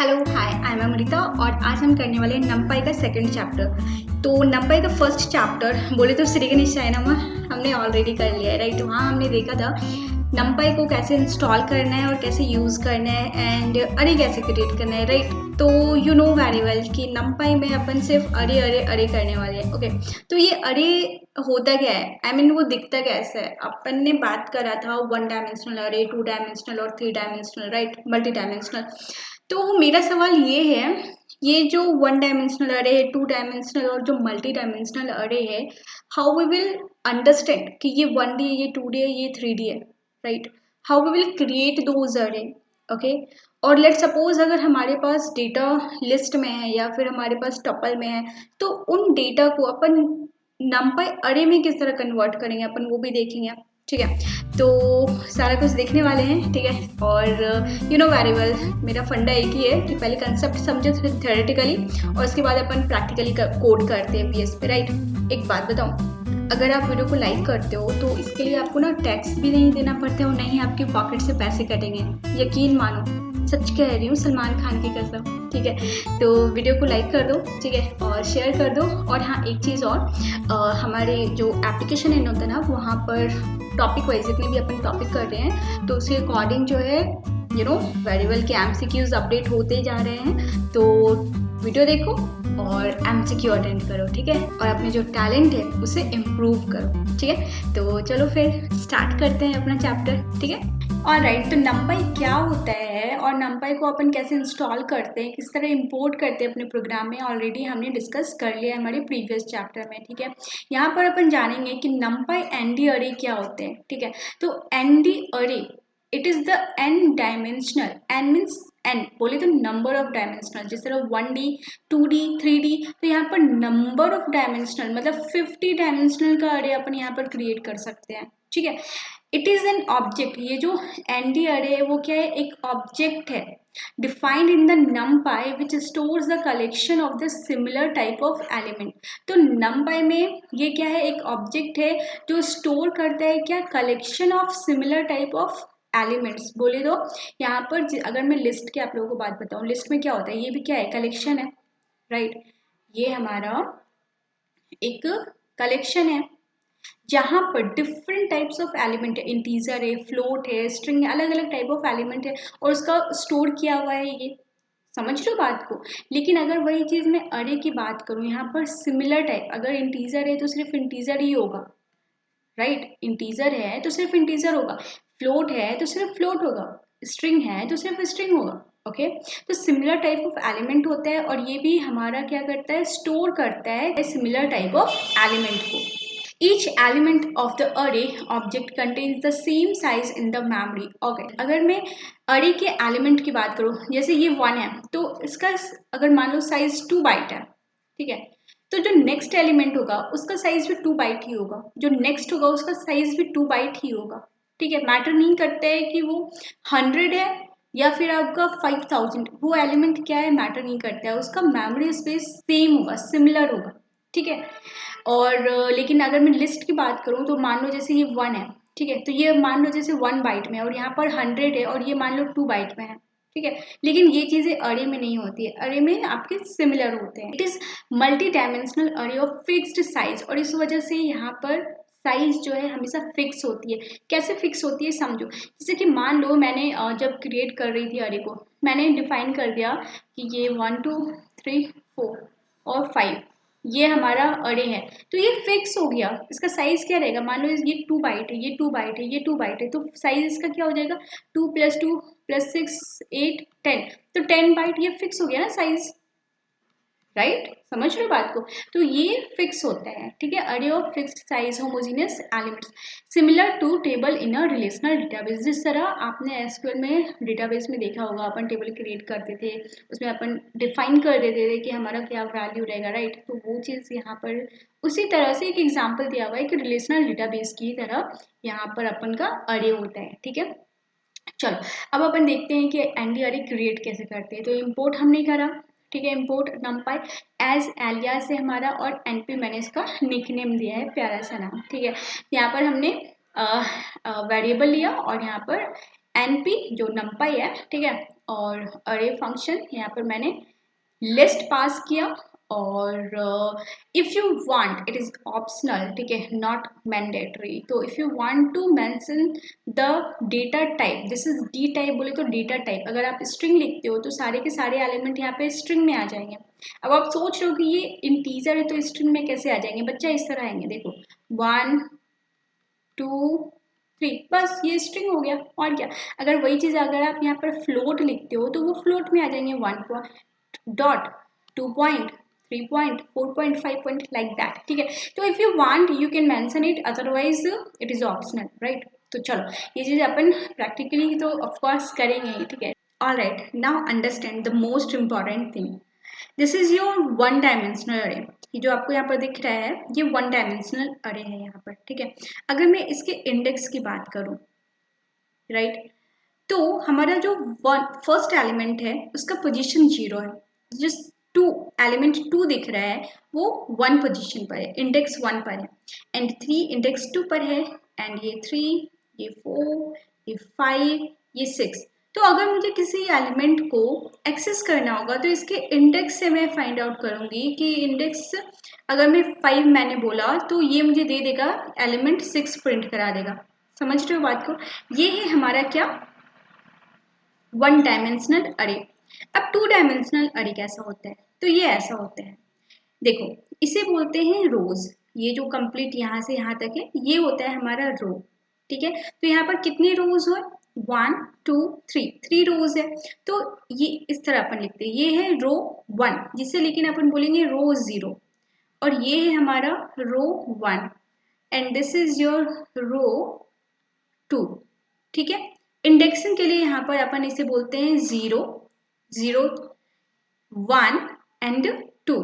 Hello hi I am Amrita और आज हम करने वाले हैं नमपाई का सेकंड चैप्टर। तो नमपाई का फर्स्ट चैप्टर बोले तो श्री गणेश चाइनामा हमने ऑलरेडी कर लिया है, राइट। वहाँ हमने देखा था नमपाई को कैसे इंस्टॉल करना है और कैसे यूज़ करना है एंड अरे कैसे क्रिएट करना है, राइट। तो यू नो वेरी वेल कि नमपाई में अपन सिर्फ अरे अरे अरे करने वाले हैं। ओके, तो ये अरे होता क्या है, आई मीन वो दिखता कैसे है। अपन ने बात करा था 1 डायमेंशनल अरे, 2 डायमेंशनल और 3 डायमेंशनल, राइट, मल्टी डायमेंशनल। तो मेरा सवाल ये है, ये जो 1 डायमेंशनल अरे है, 2 डायमेंशनल और जो मल्टी डायमेंशनल अरे है, हाउ वी विल अंडरस्टैंड कि ये 1D है, ये 2D है, ये 3D है, right. How we will create those array, okay. और लेट सपोज अगर हमारे पास डेटा लिस्ट में है या फिर हमारे पास टपल में है, तो उन डेटा को अपन नमपाई अरे में किस तरह कन्वर्ट करेंगे अपन, वो भी देखेंगे, ठीक है। तो सारा कुछ देखने वाले हैं, ठीक है। और यू नो वेरी वेल मेरा फंडा एक ही है कि पहले कंसेप्ट समझे थ्योरेटिकली और उसके बाद अपन प्रैक्टिकली कोड करते हैं पीएस पे, राइट। एक बात बताऊँ, अगर आप वीडियो को लाइक करते हो तो इसके लिए आपको ना टैक्स भी नहीं देना पड़ता और नहीं आपके पॉकेट से पैसे कटेंगे, यकीन मानो, सच कह रही हूँ, सलमान खान की कसम, ठीक है। तो वीडियो को लाइक कर दो, ठीक है, और शेयर कर दो। और हाँ, एक चीज़ और, हमारे जो एप्लीकेशन है होता है ना, वहाँ पर टॉपिक वाइज जितने भी अपन टॉपिक कर रहे हैं तो उसके अकॉर्डिंग जो है यू नो वेरी वेल के MCQs अपडेट होते जा रहे हैं। तो वीडियो देखो और MCQ अटेंड करो, ठीक है, और अपने जो टैलेंट है उसे इम्प्रूव करो, ठीक है। तो चलो फिर स्टार्ट करते हैं अपना चैप्टर, ठीक है। ऑलराइट, तो नमपाई क्या होता है और नमपाई को अपन कैसे इंस्टॉल करते हैं, किस तरह इंपोर्ट करते हैं अपने प्रोग्राम में, ऑलरेडी हमने डिस्कस कर लिया है हमारे प्रीवियस चैप्टर में, ठीक है। यहाँ पर अपन जानेंगे कि नमपाई ND अरे क्या होते हैं, ठीक है। तो ND अरे it is the n dimensional, n means n बोले तो नंबर ऑफ डायमेंशनल, जिस तरह 1D 2D 3D, तो यहाँ पर नंबर ऑफ डायमेंशनल मतलब 50 डायमेंशनल का अरे अपन यहाँ पर क्रिएट कर सकते हैं, ठीक है। इट इज एन ऑब्जेक्ट, ये जो ND अरे है वो क्या है, एक ऑब्जेक्ट है defined in the numpy which stores the collection of the similar type of element। तो numpy में ये क्या है, एक ऑब्जेक्ट है जो स्टोर करता है क्या, collection of similar type of elements. बोले तो यहाँ पर अगर मैं लिस्ट की आप लोगों को बात बताऊँ, लिस्ट में क्या होता है, ये भी क्या है, कलेक्शन है, राइट। ये हमारा एक कलेक्शन है जहाँ पर डिफरेंट टाइप्स ऑफ एलिमेंट है, इंटीजर है, फ्लोट है, स्ट्रिंग है, अलग अलग टाइप ऑफ एलिमेंट है और उसका स्टोर किया हुआ है, ये समझ लो बात को। लेकिन अगर वही चीज़ मैं अरे की बात करूँ, यहाँ पर सिमिलर टाइप, अगर इंटीजर है तो सिर्फ इंटीजर ही होगा, राइट। इंटीजर है तो सिर्फ इंटीजर होगा, फ्लोट है तो सिर्फ फ्लोट होगा, स्ट्रिंग है तो सिर्फ स्ट्रिंग होगा, ओके। तो सिमिलर टाइप ऑफ एलिमेंट होता है और ये भी हमारा क्या करता है, स्टोर करता है सिमिलर टाइप ऑफ एलिमेंट को। Each element of the array object contains the same size in the memory। Okay, अगर मैं array के element की बात करूँ, जैसे ये 1 है तो इसका अगर मान लो साइज 2 बाइट है, ठीक है, तो जो नेक्स्ट एलिमेंट होगा उसका साइज भी 2 बाइट ही होगा, जो नेक्स्ट होगा उसका साइज भी 2 बाइट ही होगा, ठीक है। मैटर नहीं करता है कि वो 100 है या फिर आपका 5000, वो एलिमेंट क्या है मैटर नहीं करता है, उसका मेमोरी स्पेस सेम होगा, सिमिलर होगा, ठीक है। और लेकिन अगर मैं लिस्ट की बात करूँ तो मान लो जैसे ये 1 है, ठीक है, तो ये मान लो जैसे 1 बाइट में और यहाँ पर 100 है और ये मान लो 2 बाइट में है, ठीक है। लेकिन ये चीज़ें अरे में नहीं होती है, अरे में आपके सिमिलर होते हैं। इट इज़ मल्टी डायमेंशनल अरे ऑफ फिक्स्ड साइज, और इस वजह से यहाँ पर साइज जो है हमेशा फिक्स होती है। कैसे फिक्स होती है समझो, जैसे कि मान लो मैंने जब क्रिएट कर रही थी अरे को, मैंने डिफाइन कर दिया कि ये 1 2 3 4 और 5 ये हमारा अरे है, तो ये फिक्स हो गया। इसका साइज क्या रहेगा, मान लो ये 2 बाइट है, ये 2 बाइट है, ये 2 बाइट है, तो साइज इसका क्या हो जाएगा, 2 + 2 + 6 8 10, तो 10 बाइट ये फिक्स हो गया ना साइज, राइट। समझ रहे हो बात को। तो ये फिक्स होता है, ठीक है, array of fixed size homogeneous elements similar to table in a relational database. जिस तरह आपने एसक्यूएल में डेटाबेस में देखा होगा, अपन टेबल क्रिएट करते थे, उसमें अपन डिफाइन कर देते थे कि हमारा क्या वैल्यू रहेगा, राइट। तो वो चीज़ यहाँ पर उसी तरह से एक एग्जाम्पल दिया हुआ है कि रिलेशनल डेटाबेस की तरह यहाँ पर अपन का अरे होता है, ठीक है। चलो अब अपन देखते हैं कि एनडी अरे क्रिएट कैसे करते हैं। तो इम्पोर्ट हमने करा, ठीक है, इम्पोर्ट नमपाई एज एलियास है हमारा, और एनपी मैंने इसका निक नेम दिया है, प्यारा सा नाम, ठीक है। यहाँ पर हमने वेरिएबल लिया और यहाँ पर एनपी जो नमपाई है, ठीक है, और अरे फंक्शन यहाँ पर मैंने लिस्ट पास किया और if you want, it is optional, ठीक है, नॉट मैंडेटरी। तो if you want to mention the data type, this is D type, बोले तो डेटा टाइप। अगर आप स्ट्रिंग लिखते हो तो सारे के सारे एलिमेंट यहाँ पे स्ट्रिंग में आ जाएंगे। अब आप सोच रहे हो कि ये इंटीजर है तो स्ट्रिंग में कैसे आ जाएंगे बच्चा, इस तरह आएंगे, देखो 1 2 3, बस ये स्ट्रिंग हो गया। और क्या, अगर वही चीज़ अगर आप यहाँ पर फ्लोट लिखते हो तो वो फ्लोट में आ जाएंगे, 1 dot 2 point 3 point 4 point 5 point like that, ठीक है। तो if you want you can mention it, otherwise it is optional, right. तो चलो ये चीज़ अपन प्रैक्टिकली तो ऑफकोर्स करेंगे ही, ठीक है। Alright, now understand the most important thing, this is your one dimensional अरे। ये जो आपको यहाँ पर दिख रहा है ये वन डायमेंशनल अरे है यहाँ पर, ठीक है। अगर मैं इसके इंडेक्स की बात करूँ, राइट, तो हमारा जो फर्स्ट एलिमेंट है उसका पोजीशन 0 है, जिस टू एलिमेंट 2 दिख रहा है वो 1 पोजीशन पर है, इंडेक्स 1 पर है, एंड 3 इंडेक्स 2 पर है, एंड ये 3, ये 4, ये 5, ये 6। तो अगर मुझे किसी एलिमेंट को एक्सेस करना होगा तो इसके इंडेक्स से मैं फाइंड आउट करूंगी कि इंडेक्स, अगर मैं 5 मैंने बोला तो ये मुझे दे देगा एलिमेंट 6 प्रिंट करा देगा। समझ रहे हो बात को, ये है हमारा क्या, वन डायमेंशनल अरे। अब टू डायमेंशनल अरे कैसा होता है, तो ये ऐसा होता है, देखो इसे बोलते हैं रोज। ये जो कंप्लीट यहाँ से यहाँ तक है ये होता है हमारा रो, ठीक है। तो यहाँ पर कितने रोज हो, 1 2 3, 3 रोज है। तो ये इस तरह अपन लिखते हैं, ये है रो 1 जिसे लेकिन अपन बोलेंगे रो 0, और ये है हमारा रो 1, एंड दिस इज योर रो 2, ठीक है। इंडेक्सिंग के लिए यहाँ पर अपन इसे बोलते हैं 0 0 1 एंड 2,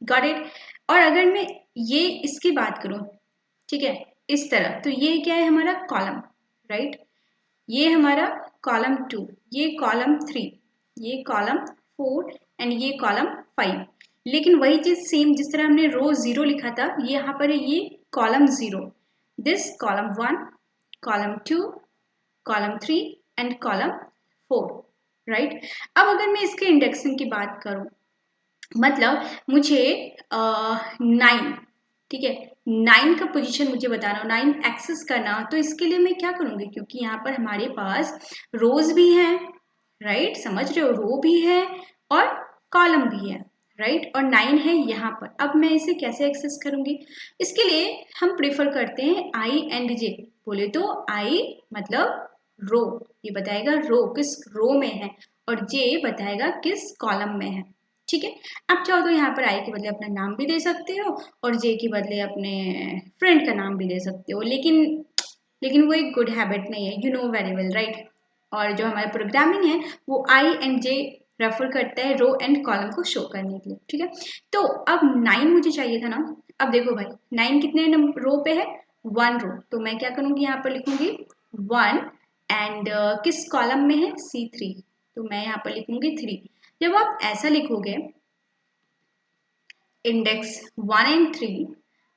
गॉट इट। और अगर मैं ये इसकी बात करूं, ठीक है, इस तरह, तो ये क्या है हमारा कॉलम, राइट, ये हमारा कॉलम 2, ये कॉलम 3, ये कॉलम 4 एंड ये कॉलम 5। लेकिन वही चीज सेम जिस तरह हमने रो 0 लिखा था, ये यहाँ पर है ये column 0, this column 1, column 2, column 3 and column 4, right. अब अगर मैं इसके इंडेक्सिंग की बात करूं, मतलब मुझे 9, ठीक है, 9 का पोजीशन मुझे बताना हो, 9 एक्सेस करना हो, तो इसके लिए मैं क्या करूंगी, क्योंकि यहाँ पर हमारे पास रोज भी हैं, राइट, समझ रहे हो, रो भी है और कॉलम भी है, राइट, और 9 है यहाँ पर। अब मैं इसे कैसे एक्सेस करूंगी, इसके लिए हम प्रेफर करते हैं आई एंड जे। बोले तो आई मतलब रो, ये बताएगा रो किस रो में है, और जे बताएगा किस कॉलम में है, ठीक है। आप चाहो तो यहाँ पर आई के बदले अपना नाम भी दे सकते हो और जे के बदले अपने फ्रेंड का नाम भी दे सकते हो, लेकिन वो एक गुड हैबिट नहीं है, you know very well, right. और जो हमारा प्रोग्रामिंग है वो आई एंड जे रेफर करता है रो एंड कॉलम को शो करने के लिए, ठीक है। तो अब 9 मुझे चाहिए था ना, अब देखो भाई 9 कितने रो पे है, 1 रो, तो मैं क्या करूँगी, यहाँ पर लिखूंगी 1 एंड किस कॉलम में है, C3, तो मैं यहाँ पर लिखूंगी 3। जब आप ऐसा लिखोगे इंडेक्स 1 एंड 3,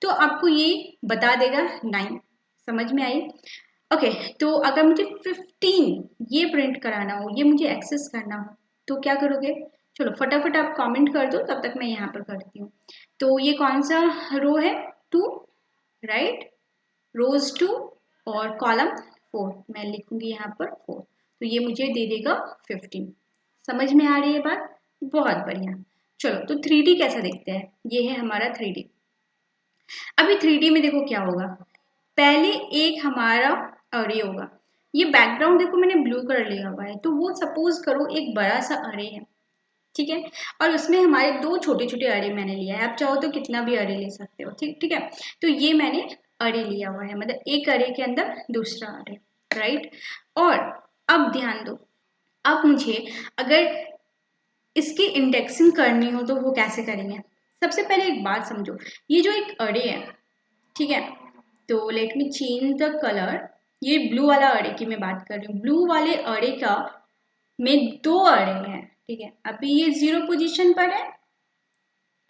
तो आपको ये बता देगा 9, समझ में आई। ओके, तो अगर मुझे 15 ये प्रिंट कराना हो, ये मुझे एक्सेस करना हो, तो क्या करोगे, चलो फटाफट आप कमेंट कर दो, तब तक मैं यहाँ पर करती हूँ। तो ये कौन सा रो है, 2, राइट, रोज 2 और कॉलम 4, मैं लिखूंगी यहाँ पर 4, तो ये मुझे दे देगा 15। समझ में आ रही है बात, बहुत बढ़िया। चलो तो 3D कैसा दिखता है, ये है हमारा 3D। अभी 3D में देखो क्या होगा, पहले एक हमारा अरे होगा, ये बैकग्राउंड देखो मैंने ब्लू कलर लिया हुआ है, तो वो सपोज करो एक बड़ा सा अरे है, ठीक है, और उसमें हमारे 2 छोटे छोटे अरे मैंने लिया है, आप चाहो तो कितना भी अरे ले सकते हो, ठीक ठीक है। तो ये मैंने अरे लिया हुआ है, मतलब एक अरे के अंदर दूसरा अरे, राइट। और अब ध्यान दो, अब मुझे अगर इसकी इंडेक्सिंग करनी हो तो वो कैसे करेंगे। सबसे पहले एक बात समझो, ये जो एक अरे है, ठीक है, तो let me change the colour, ये ब्लू वाला अरे की मैं बात कर रही हूँ, ब्लू वाले अरे का में 2 अरे हैं, ठीक है, अभी ये 0 पोजीशन पर है,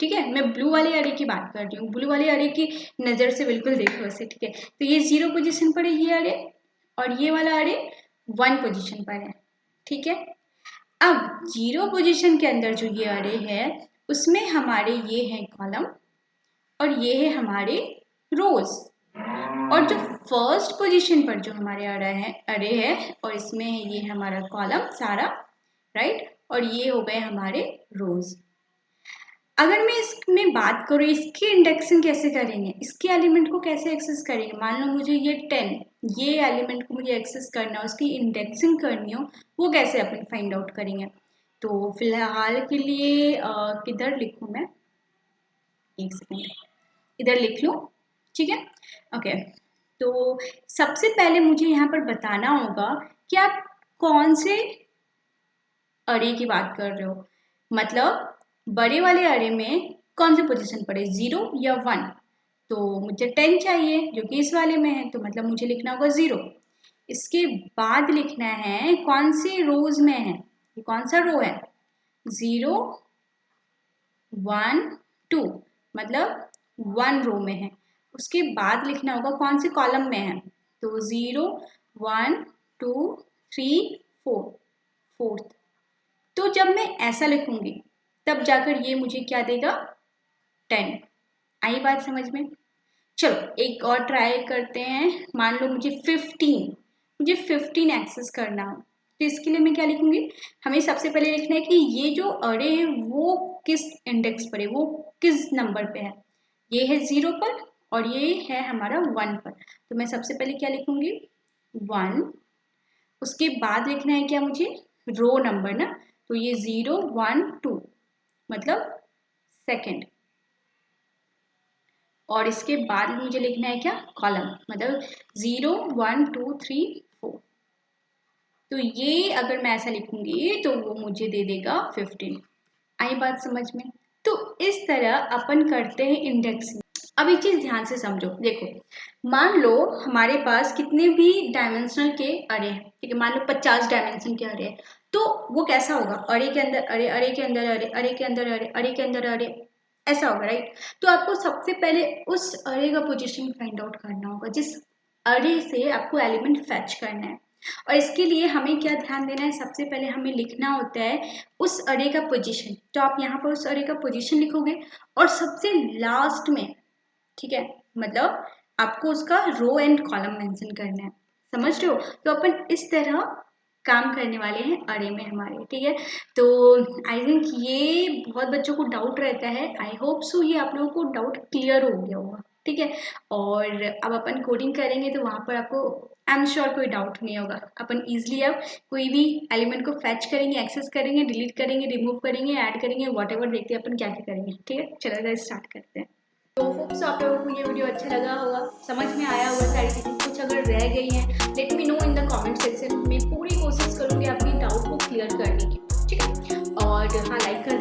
ठीक है, मैं ब्लू वाले अरे की बात कर रही हूँ, ब्लू वाले अरे की नज़र से बिल्कुल देखो इसे, ठीक है। तो ये 0 पोजीशन पर है ये अरे, और ये वाला अरे 1 पोजीशन पर है, ठीक है। अब 0 पोजीशन के अंदर जो ये अरे है उसमें हमारे ये हैं कॉलम और ये है हमारे रोज, और जो फर्स्ट पोजीशन पर जो हमारे अरे है और इसमें है ये हमारा कॉलम सारा, राइट, और ये हो गए हमारे रोज। अगर मैं इसमें बात करूँ इसकी इंडेक्सिंग कैसे करेंगे, इसके एलिमेंट को कैसे एक्सेस करेंगे, मान लो मुझे ये 10 ये एलिमेंट को मुझे एक्सेस करना हो, उसकी इंडेक्सिंग करनी हो, वो कैसे अपन फाइंड आउट करेंगे। तो फिलहाल के लिए किधर लिखूँ मैं, एक सेकेंड, इधर लिख लूँ, ठीक है, ओके। तो सबसे पहले मुझे यहाँ पर बताना होगा कि आप कौन से अरे की बात कर रहे हो, मतलब बड़े वाले अरे में कौन से पोजीशन पर है, 0 या 1। तो मुझे 10 चाहिए जो कि इस वाले में है, तो मतलब मुझे लिखना होगा 0। इसके बाद लिखना है कौन से रोज में है, ये कौन सा रो है, 0 1 2, मतलब 1 रो में है। उसके बाद लिखना होगा कौन से कॉलम में है, तो 0 1 2 3 4, फोर्थ। तो जब मैं ऐसा लिखूंगी तब जाकर ये मुझे क्या देगा, 10। आई बात समझ में। चलो एक और ट्राई करते हैं, मान लो मुझे 15 एक्सेस करना हो, तो इसके लिए मैं क्या लिखूंगी, हमें सबसे पहले लिखना है कि ये जो अरे है वो किस इंडेक्स पर है, वो किस नंबर पे है। ये है 0 पर और ये है हमारा 1 पर, तो मैं सबसे पहले क्या लिखूंगी 1। उसके बाद लिखना है क्या मुझे, रो नंबर ना, तो ये 0 1 2 मतलब सेकंड, और इसके बाद मुझे लिखना है क्या, कॉलम, मतलब 0 1 2 3 4। तो ये अगर मैं ऐसा लिखूंगी तो वो मुझे दे देगा 15। आई बात समझ में। तो इस तरह अपन करते हैं इंडेक्सिंग। अब एक चीज ध्यान से समझो, देखो मान लो हमारे पास कितने भी डायमेंशनल के अरे हैं, ठीक है, मान लो 50 डायमेंशन के अरे हैं, तो वो कैसा होगा, अरे के अंदर अरे, अरे के अंदर अरे, अरे के अंदर अरे, अरे के अंदर अरे, ऐसा होगा, राइट। तो आपको सबसे पहले उस अरे का पोजीशन फाइंड आउट करना होगा जिस अरे से आपको एलिमेंट फैच करना है। और इसके लिए हमें क्या ध्यान देना है, सबसे पहले हमें लिखना होता है उस अरे का पोजीशन। तो आप यहाँ पर उस अरे का पोजीशन लिखोगे और सबसे लास्ट में, ठीक है, मतलब आपको उसका रो एंड कॉलम मेंशन करना है, समझ रहे हो। तो अपन इस तरह काम करने वाले हैं अरे में हमारे, ठीक है। तो आई थिंक ये बहुत बच्चों को डाउट रहता है, आई होप सो ये आप लोगों को डाउट क्लियर हो गया होगा, ठीक है। और अब अपन कोडिंग करेंगे तो वहाँ पर आपको आई एम श्योर कोई डाउट नहीं होगा। अपन इजीली अब कोई भी एलिमेंट को फैच करेंगे, एक्सेस करेंगे, डिलीट करेंगे, रिमूव करेंगे, ऐड करेंगे, व्हाटएवर, देखते हैं अपन क्या क्या करेंगे, ठीक है। चलो स्टार्ट करते हैं। तो होप्स आप लोगों को ये वीडियो अच्छा लगा होगा, समझ में आया होगा सारी चीज़ें। कुछ अगर रह गई हैं let me know in the comment section, मैं पूरी कोशिश करूँगी अपनी डाउट को क्लियर करने की, ठीक है। और हाँ, लाइक कर